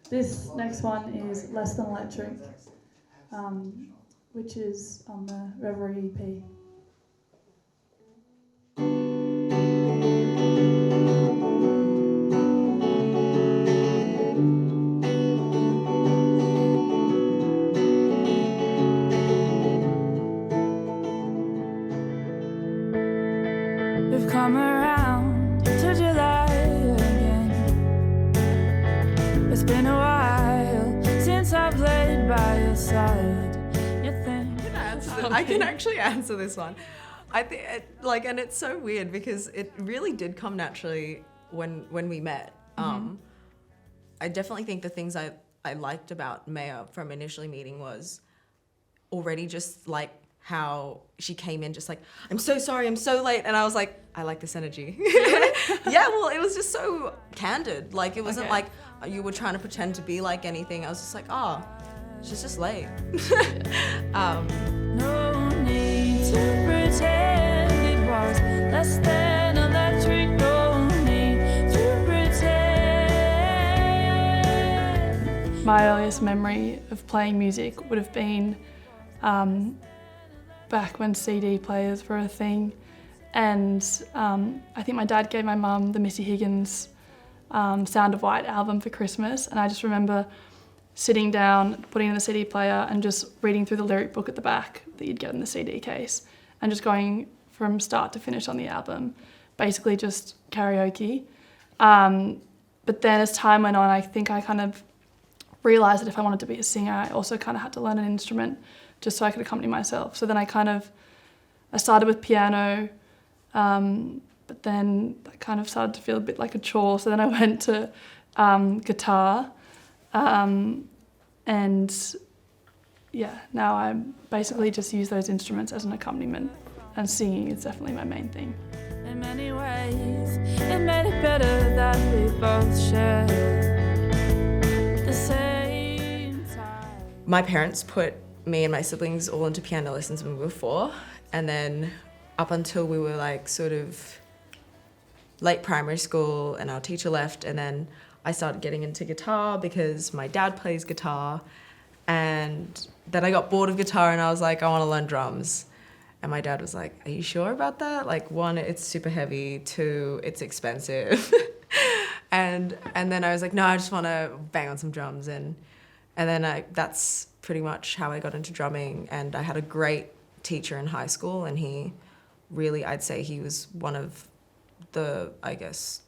This next one is Less Than Electric, which is on the Reverie EP. We've come around to July again. It's been a while since I played by your side. You think I can actually answer this one. I think and it's so weird because it really did come naturally when we met. I definitely think the things I liked about Maia from initially meeting was already just like how she came in just like, I'm so sorry, I'm so late. And I was like, I like this energy. Yeah, well, it was just so candid. Like, it wasn't like you were trying to pretend to be like anything. I was just like, she's just late. no need to pretend it was less than electric. No need to pretend. My earliest memory of playing music would have been back when CD players were a thing, and I think my dad gave my mum the Missy Higgins Sound of White album for Christmas, and I just remember sitting down, putting in the CD player and just reading through the lyric book at the back that you'd get in the CD case and just going from start to finish on the album, basically just karaoke. But then as time went on, I think I kind of realised that if I wanted to be a singer, I also kind of had to learn an instrument just so I could accompany myself. So then I started with piano, but then that kind of started to feel a bit like a chore. So then I went to guitar, and yeah, now I basically just use those instruments as an accompaniment, and singing is definitely my main thing. In many ways, it made it better that we both shared the same time. My parents put me and my siblings all into piano lessons when we were 4, and then up until we were like sort of late primary school and our teacher left, and then I started getting into guitar because my dad plays guitar, and then I got bored of guitar and I was like, I want to learn drums. And my dad was like, are you sure about that? Like, 1, it's super heavy, 2, it's expensive. and then I was like, no, I just want to bang on some drums, and then that's pretty much how I got into drumming. And I had a great teacher in high school, and he really, I'd say he was one of the, I guess,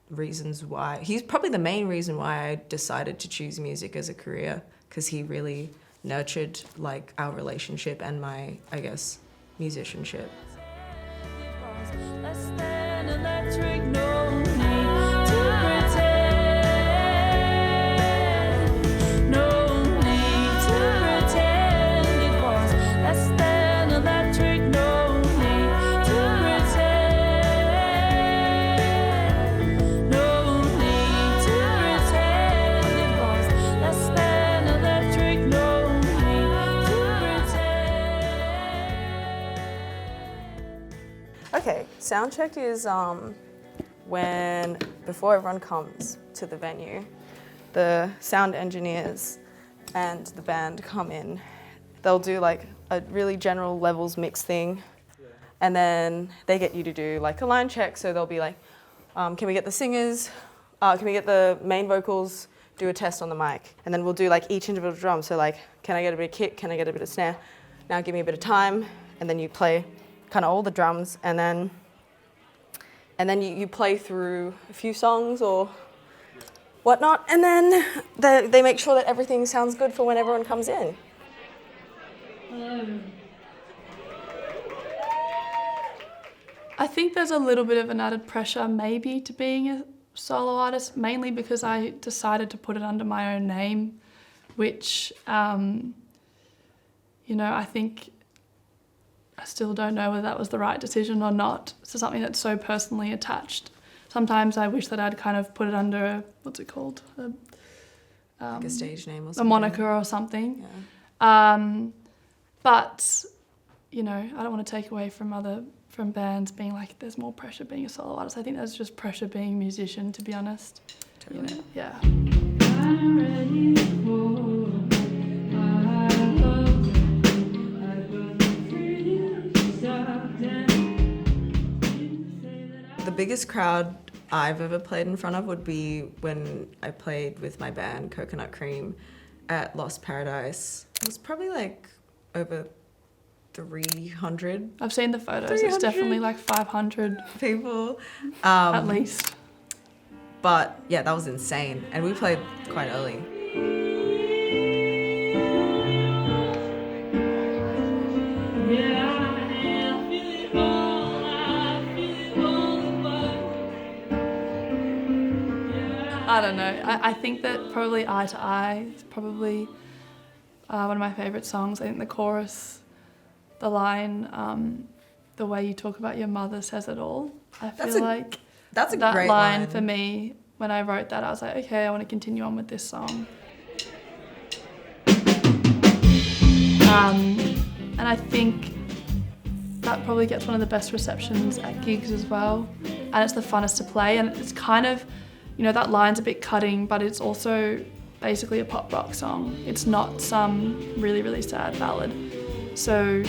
reasons why, he's probably the main reason why I decided to choose music as a career, because he really nurtured like our relationship and my, I guess, musicianship. Less than electric, no need to pretend. No need to pretend it was less than electric, no need to pretend. No need to pretend it was less than electric, no need to pretend. Okay, sound check is when, before everyone comes to the venue, the sound engineers and the band come in. They'll do like a really general levels mix thing, and then they get you to do like a line check. So they'll be like, can we get the singers, can we get the main vocals, do a test on the mic, and then we'll do like each individual drum. So like, can I get a bit of kick, can I get a bit of snare? Now give me a bit of time, and then you play kind of all the drums, and then you play through a few songs or whatnot, and then they make sure that everything sounds good for when everyone comes in. I think there's a little bit of an added pressure maybe to being a solo artist, mainly because I decided to put it under my own name, which, I think I still don't know whether that was the right decision or not. It's something that's so personally attached. Sometimes I wish that I'd kind of put it under a, what's it called? Like a stage name or a something. moniker or something. Yeah. But, I don't want to take away from other from bands being like there's more pressure being a solo artist. I think there's just pressure being a musician, to be honest. Totally. You know? Yeah. The biggest crowd I've ever played in front of would be when I played with my band Coconut Cream at Lost Paradise. It was probably like over 300 I've seen the photos. It's definitely like 500 people. at least. But yeah, that was insane. And we played quite early. I don't know. I think that probably Eye to Eye is probably one of my favourite songs. I think the chorus, the line, the way you talk about your mother says it all. I feel like that's a that great line for me, when I wrote that, I was like, okay, I want to continue on with this song. And I think that probably gets one of the best receptions at gigs as well. And it's the funnest to play. And it's kind of, you know, that line's a bit cutting, but it's also basically a pop rock song. It's not some really, really sad ballad. So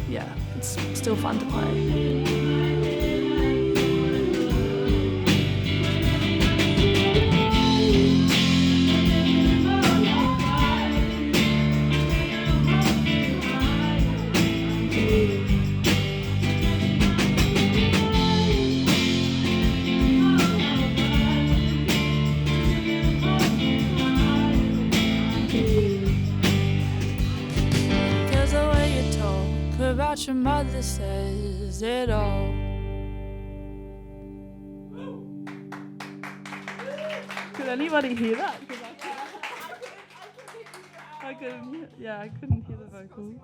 yeah, it's still fun to play. About your mother says it all. Could anybody hear that? I couldn't hear the vocals.